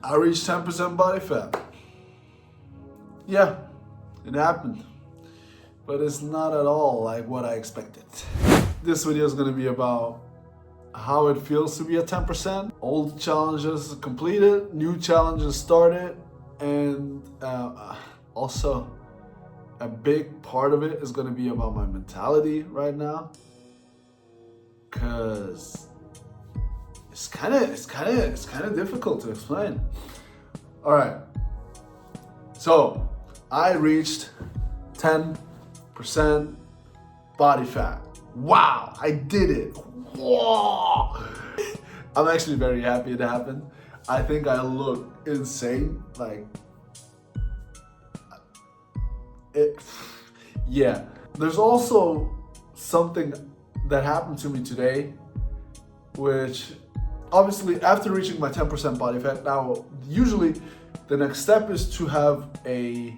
I reached 10% body fat. Yeah, it happened. But it's not at all like what I expected. This video is gonna be about how it feels to be at 10%. Old challenges completed, new challenges started, and also a big part of it is gonna be about my mentality right now. Cause it's kind of difficult to explain. All right, so I reached 10% body fat. Wow, I did it. Whoa. I'm actually very happy it happened. I think I look insane. Like, yeah. There's also something that happened to me today, which obviously after reaching my 10% body fat, now usually the next step is to have a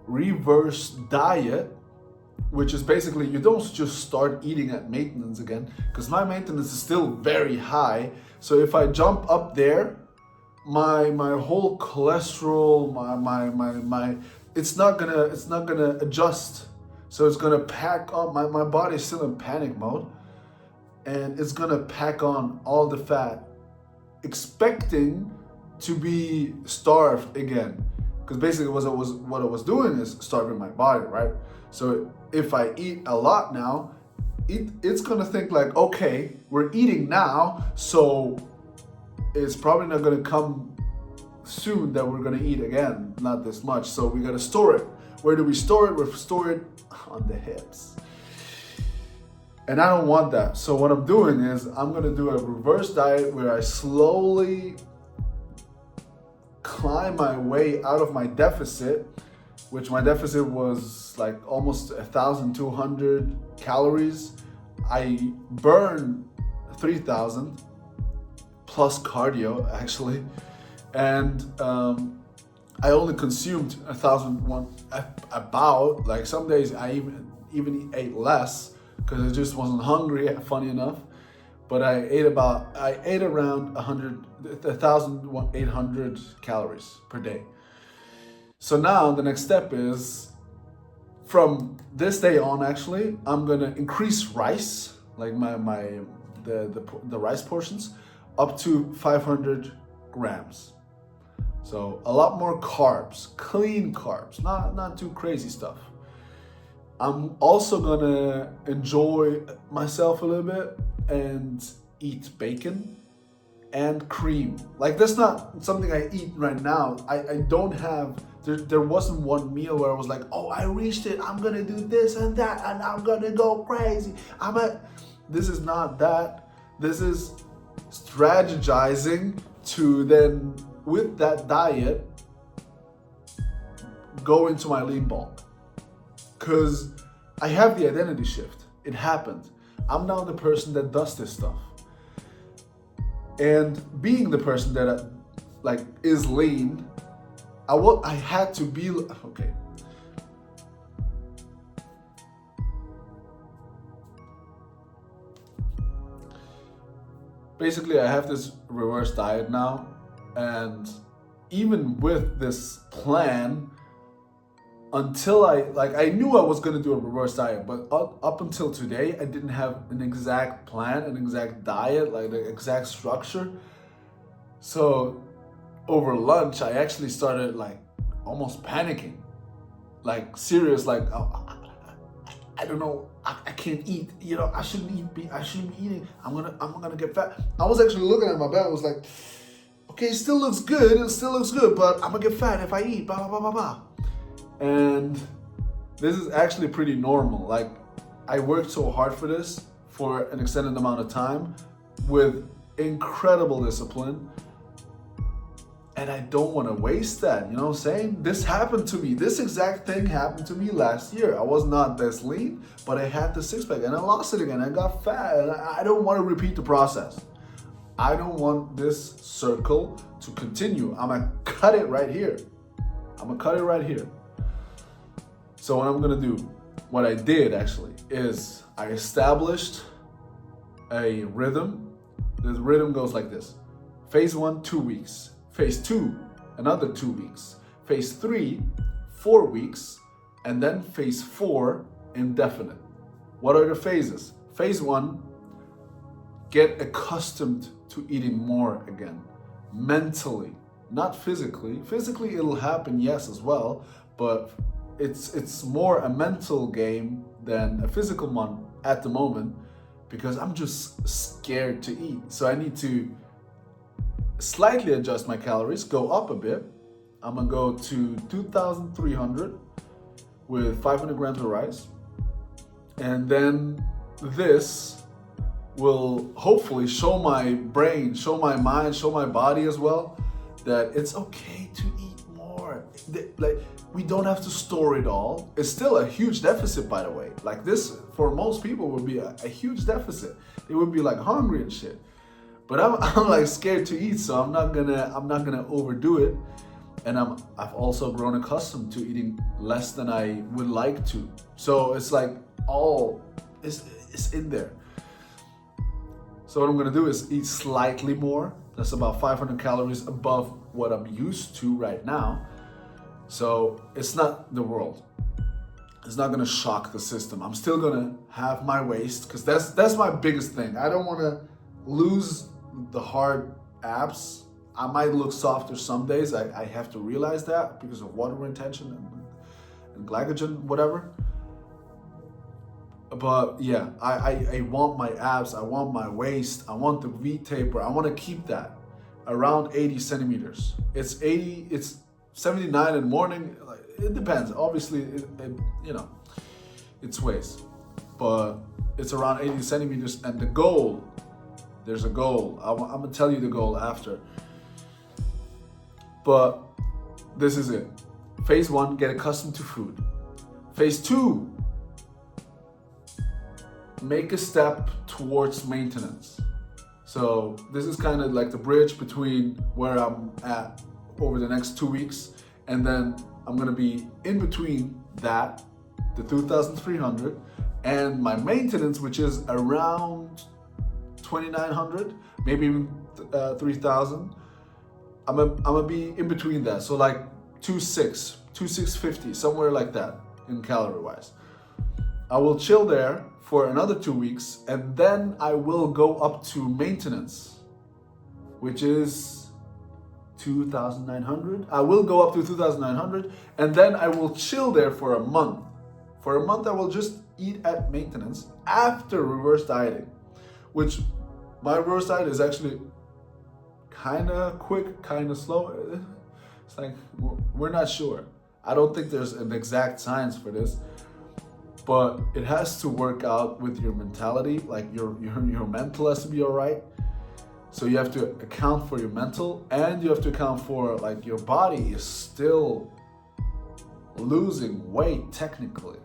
reverse diet, which is basically you don't just start eating at maintenance again, because my maintenance is still very high. So if I jump up there, my whole cholesterol, my it's not gonna adjust. So it's gonna pack on, my body's still in panic mode, and it's gonna pack on all the fat, expecting to be starved again. Because basically what I was doing is starving my body, right? So if I eat a lot now, it's gonna think like, okay, we're eating now, so it's probably not gonna come soon that we're gonna eat again, not this much. So we gotta store it. Where do we store it? We store it on the hips. And I don't want that. So what I'm doing is I'm gonna do a reverse diet where I slowly climb my way out of my deficit, which my deficit was like almost 1,200 calories. I burned 3,000 plus cardio actually, and I only consumed 1,001. About, like, some days I even ate less because I just wasn't hungry. Funny enough, but I ate around 1,800 calories per day. So now the next step is, from this day on, actually, I'm gonna increase rice, like the rice portions, up to 500 grams. So a lot more carbs, clean carbs, not too crazy stuff. I'm also gonna enjoy myself a little bit and eat bacon and cream. Like, that's not something I eat right now. I don't have, there wasn't one meal where I was like, oh, I reached it, I'm gonna do this and that, and I'm gonna go crazy. This is not that. This is strategizing to then, with that diet, go into my lean bulk. Because I have the identity shift. It happened. I'm now the person that does this stuff. And being the person that is lean, I had to be, okay. Basically, I have this reverse diet now, and even with this plan, until I knew I was gonna do a reverse diet, but up until today, I didn't have an exact plan, an exact diet, like the exact structure. So over lunch, I actually started like almost panicking, like serious, like, oh, I don't know, I can't eat, I shouldn't be eating, I'm gonna get fat. I was actually looking at my bed, I was like, okay, it still looks good, but I'm gonna get fat if I eat, blah, blah, blah, blah, blah. And this is actually pretty normal. Like, I worked so hard for this for an extended amount of time with incredible discipline, and I don't want to waste that, you know what I'm saying? This happened to me. This exact thing happened to me last year. I was not this lean, but I had the six pack and I lost it again. I got fat, and I don't want to repeat the process. I don't want this circle to continue. I'm gonna cut it right here. So what I'm gonna do, what I did actually, is I established a rhythm. The rhythm goes like this. Phase 1, 2 weeks. Phase 2, another 2 weeks. Phase 3, 4 weeks. And then phase 4, indefinite. What are the phases? Phase 1, get accustomed to eating more again, mentally, not physically. Physically, it'll happen, yes, as well, but it's more a mental game than a physical one at the moment, because I'm just scared to eat. So I need to slightly adjust my calories, go up a bit. I'm gonna go to 2,300 with 500 grams of rice. And then this will hopefully show my brain, show my mind, show my body as well that it's okay to eat more. Like, we don't have to store it all. It's still a huge deficit, by the way. Like, this for most people would be a huge deficit. They would be like hungry and shit. But I'm like scared to eat, so I'm not gonna overdo it. And I've also grown accustomed to eating less than I would like to. So it's like it's in there. So what I'm gonna do is eat slightly more. That's about 500 calories above what I'm used to right now. So it's not the world. It's not gonna shock the system. I'm still gonna have my waist, because that's my biggest thing. I don't wanna lose the hard abs. I might look softer some days. I have to realize that because of water retention and glycogen, whatever. But yeah, I want my abs, I want my waist, I want the V taper. I want to keep that around 80 centimeters. It's 79 in the morning. It depends. Obviously, it's ways, but it's around 80 centimeters. And the goal, there's a goal. I'm gonna tell you the goal after. But this is it. Phase 1, get accustomed to food. Phase 2, make a step towards maintenance. So this is kind of like the bridge between where I'm at over the next 2 weeks, and then I'm gonna be in between that, the 2,300, and my maintenance, which is around 2,900, maybe even 3,000. I'm gonna be in between that. So like 2,650, somewhere like that in calorie wise. I will chill there for another 2 weeks, and then I will go up to maintenance, which is 2,900. I will go up to 2,900, and then I will chill there for a month. For a month, I will just eat at maintenance after reverse dieting, which my reverse diet is actually kind of quick, kind of slow. It's like, we're not sure. I don't think there's an exact science for this, but it has to work out with your mentality. Like your mental has to be all right. So you have to account for your mental, and you have to account for like your body is still losing weight technically.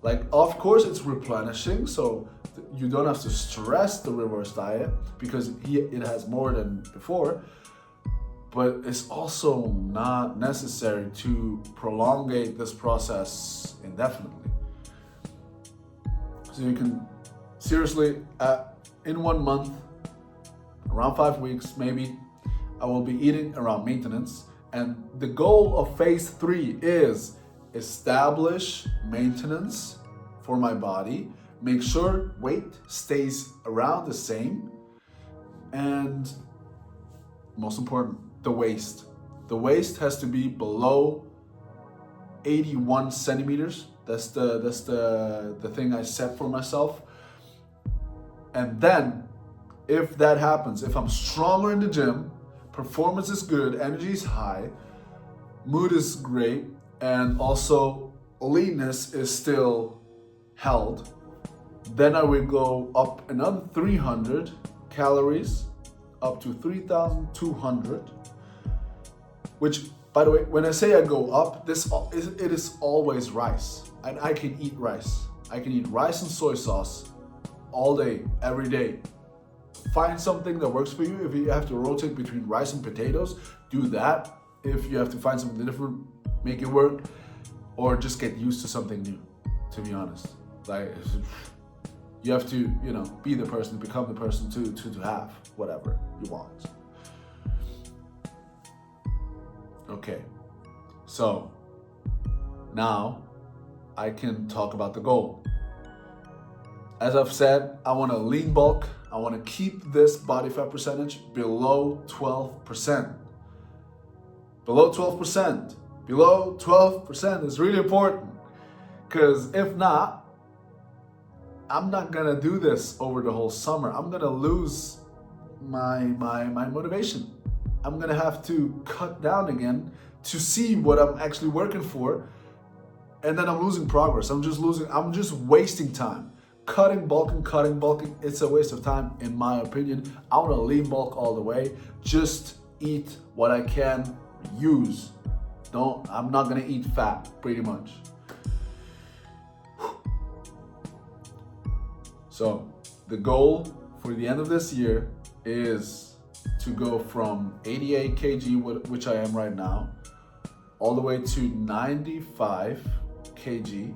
Like, of course it's replenishing, so you don't have to stress the reverse diet because it has more than before, but it's also not necessary to prolongate this process indefinitely. So you can seriously, in 1 month, around 5 weeks maybe, I will be eating around maintenance. And the goal of phase 3 is establish maintenance for my body, make sure weight stays around the same, and most important, the waist. The waist has to be below 81 centimeters. That's the thing I set for myself. And then if that happens, if I'm stronger in the gym, performance is good, energy is high, mood is great, and also leanness is still held, then I will go up another 300 calories up to 3,200, which, by the way, when I say I go up, it is always rice. And I can eat rice. I can eat rice and soy sauce all day, every day. Find something that works for you. If you have to rotate between rice and potatoes, do that. If you have to find something different, make it work. Or just get used to something new, to be honest. Like, you have to, be the person, become the person to have whatever you want. Okay, so now I can talk about the goal. As I've said, I want to lean bulk. I want to keep this body fat percentage below 12%. Below 12%. Below 12% is really important, because if not, I'm not gonna do this over the whole summer. I'm gonna lose my motivation. I'm gonna have to cut down again to see what I'm actually working for, and then I'm losing progress. I'm just wasting time. Cutting, bulking, it's a waste of time in my opinion. I wanna lean bulk all the way. Just eat what I can use. I'm not gonna eat fat, pretty much. So the goal for the end of this year is to go from 88 kg, which I am right now, all the way to 95 kg,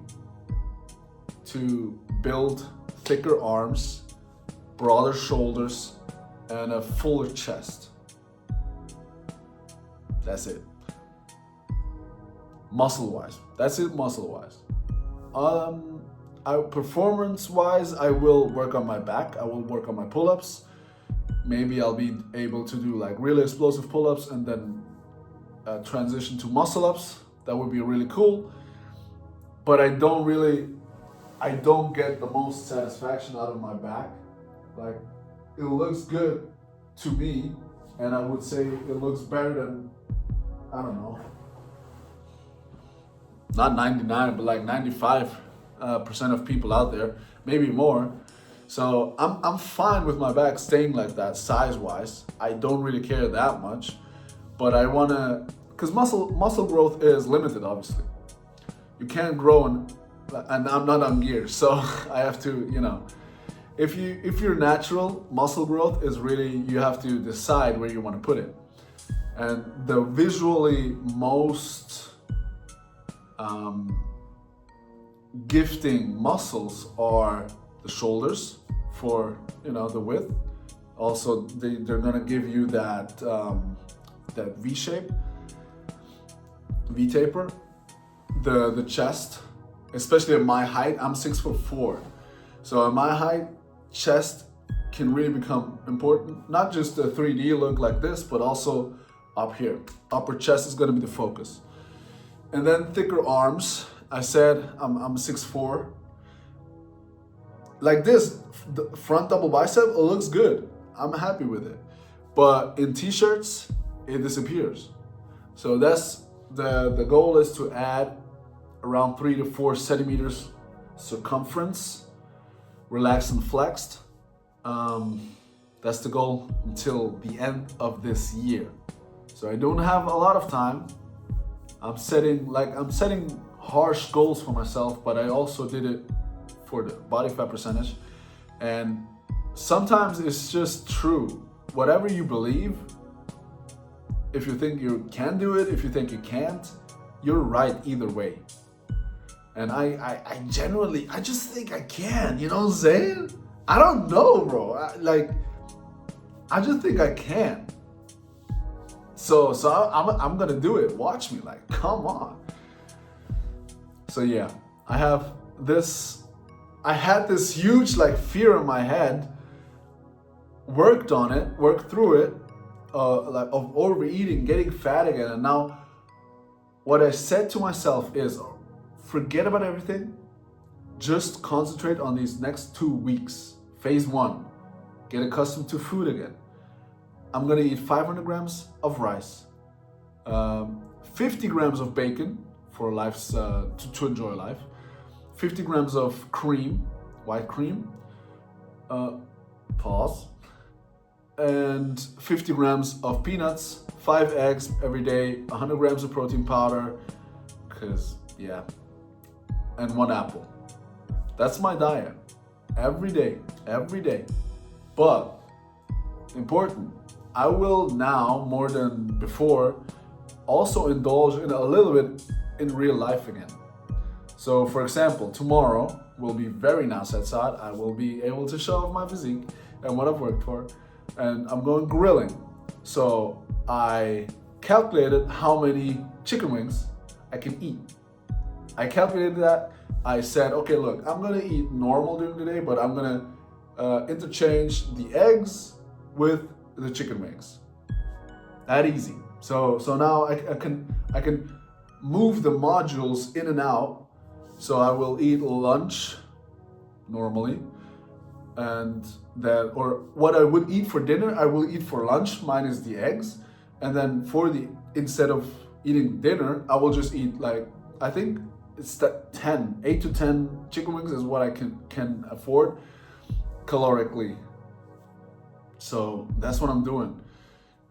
to build thicker arms, broader shoulders, and a fuller chest. That's it. Muscle-wise. That's it, muscle-wise. Performance-wise, I will work on my back. I will work on my pull-ups. Maybe I'll be able to do like really explosive pull-ups and then transition to muscle-ups. That would be really cool. But I don't get the most satisfaction out of my back. Like, it looks good to me, and I would say it looks better than, I don't know, not 99, but like 95% of people out there, maybe more. So I'm fine with my back staying like that size-wise. I don't really care that much, but I wanna, because muscle growth is limited, obviously. You can't grow and I'm not on gear, so I have to, if you're natural, muscle growth is really, you have to decide where you want to put it. And the visually most gifting muscles are the shoulders for the width. Also, they're gonna give you that V shape, V taper. The chest, especially at my height, I'm 6'4". So at my height, chest can really become important. Not just a 3D look like this, but also up here. Upper chest is gonna be the focus. And then thicker arms. I said I'm 6'4". Like this, the front double bicep, it looks good. I'm happy with it. But in t-shirts, it disappears. So that's the goal, is to add around 3 to 4 centimeters circumference, relaxed and flexed. That's the goal until the end of this year. So I don't have a lot of time. I'm setting harsh goals for myself, but I also did it for the body fat percentage. And sometimes it's just true. Whatever you believe, if you think you can do it, if you think you can't, you're right either way. And I genuinely, I just think I can, you know what I'm saying? I don't know, bro. I just think I can. So I'm gonna do it. Watch me, like, come on. So yeah, I had this huge fear in my head, worked on it, worked through it, of overeating, getting fat again. And now what I said to myself is, forget about everything. Just concentrate on these next 2 weeks. Phase 1, get accustomed to food again. I'm gonna eat 500 grams of rice, 50 grams of bacon for life's to enjoy life, 50 grams of cream, white cream, and 50 grams of peanuts, 5 eggs every day, 100 grams of protein powder, and 1 apple. That's my diet, every day. But, important, I will now, more than before, also indulge in a little bit in real life again. So for example, tomorrow will be very nice outside. I will be able to show off my physique and what I've worked for. And I'm going grilling. So I calculated how many chicken wings I can eat. I calculated that. I said, okay, look, I'm gonna eat normal during the day, but I'm gonna interchange the eggs with the chicken wings. That easy. So now I can move the modules in and out. So I will eat lunch normally, and that, or what I would eat for dinner, I will eat for lunch minus the eggs, and then instead of eating dinner, I will just eat, like, I think it's that 8 to 10 chicken wings is what I can afford calorically. So that's what I'm doing.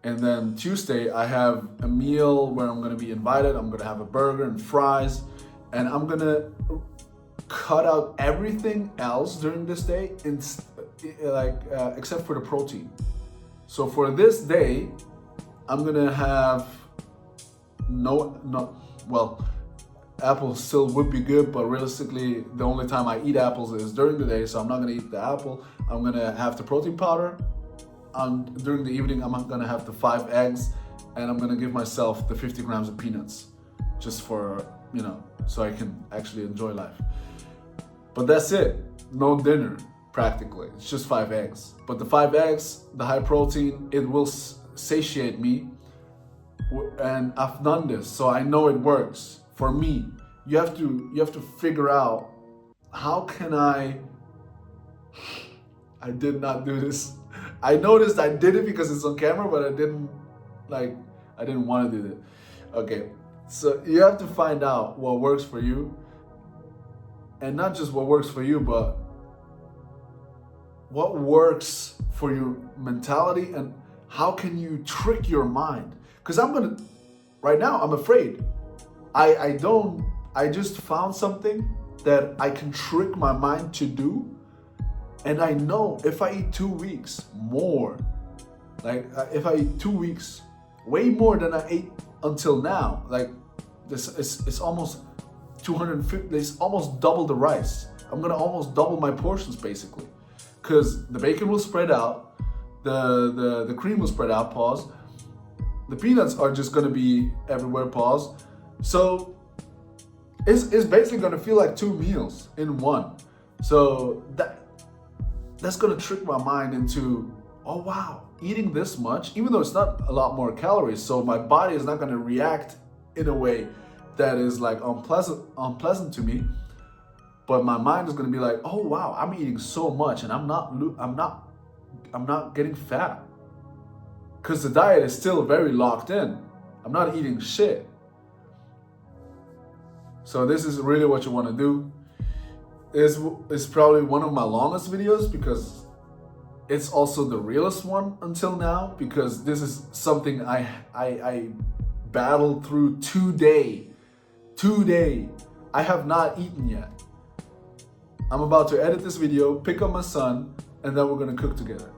And then Tuesday, I have a meal where I'm gonna be invited. I'm gonna have a burger and fries, and I'm gonna cut out everything else during this day, except for the protein. So for this day, I'm gonna have apples still would be good, but realistically, the only time I eat apples is during the day, so I'm not gonna eat the apple. I'm gonna have the protein powder. During the evening, I'm gonna have the 5 eggs, and I'm gonna give myself the 50 grams of peanuts, just for, so I can actually enjoy life. But that's it. No dinner, practically. It's just 5 eggs. But the 5 eggs, the high protein, it will satiate me. And I've done this, so I know it works. For me, you have to figure out, how can I did not do this. I noticed I did it because it's on camera, but I didn't want to do it. Okay, so you have to find out what works for you. And not just what works for you, but what works for your mentality, and how can you trick your mind? Because right now I'm afraid. I just found something that I can trick my mind to do. And I know if I eat 2 weeks more, if I eat 2 weeks, way more than I ate until now, it's almost 250, it's almost double the rice. I'm gonna almost double my portions basically. Cause the bacon will spread out, the cream will spread out, pause. The peanuts are just gonna be everywhere, pause. So it's basically gonna feel like 2 meals in one. So that's gonna trick my mind into, oh wow, eating this much, even though it's not a lot more calories, so my body is not gonna react in a way that is like unpleasant to me, but my mind is gonna be like, oh wow, I'm eating so much, and I'm not getting fat, because the diet is still very locked in. I'm not eating shit. So this is really what you want to do. It's probably one of my longest videos, because it's also the realest one until now, because this is something I battled through today. I have not eaten yet. I'm about to edit this video, pick up my son, and then we're gonna cook together.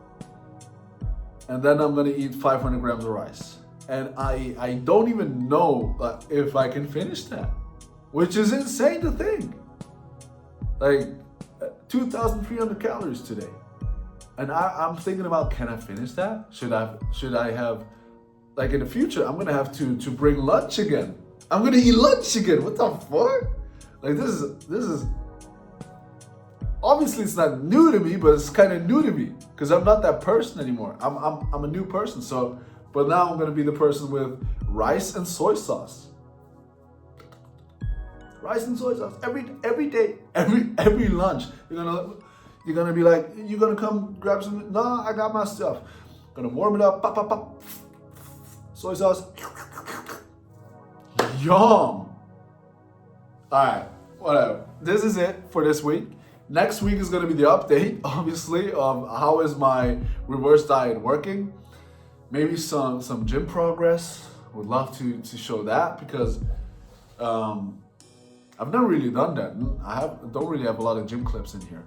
And then I'm gonna eat 500 grams of rice. And I don't even know if I can finish that, which is insane to think. 2,300 calories today. And I'm thinking about, can I finish that? Should I have, in the future, I'm gonna have to bring lunch again. I'm gonna eat lunch again. What the fuck? This is obviously, it's not new to me, but it's kind of new to me, because I'm not that person anymore. I'm a new person. So, but now I'm gonna be the person with rice and soy sauce. Rice and soy sauce every day, every lunch. You're gonna be like, you're gonna come grab some. No, I got my stuff. Gonna warm it up. Pop, pop, pop. Soy sauce. Yum. Alright, whatever. This is it for this week. Next week is gonna be the update, obviously, of how is my reverse diet working. Maybe some gym progress. Would love to show that, because I've never really done that. I don't really have a lot of gym clips in here.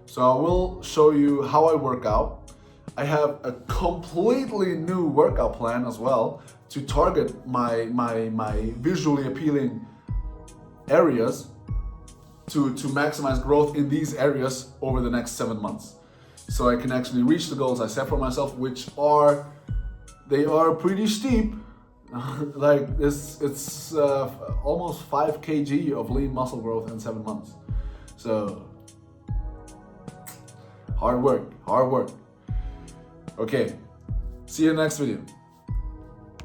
So I will show you how I work out. I have a completely new workout plan as well, to target my visually appealing areas, to maximize growth in these areas over the next 7 months. So I can actually reach the goals I set for myself, which are pretty steep. Like it's almost 5 kg of lean muscle growth in 7 months. So hard work. Okay, see you next video.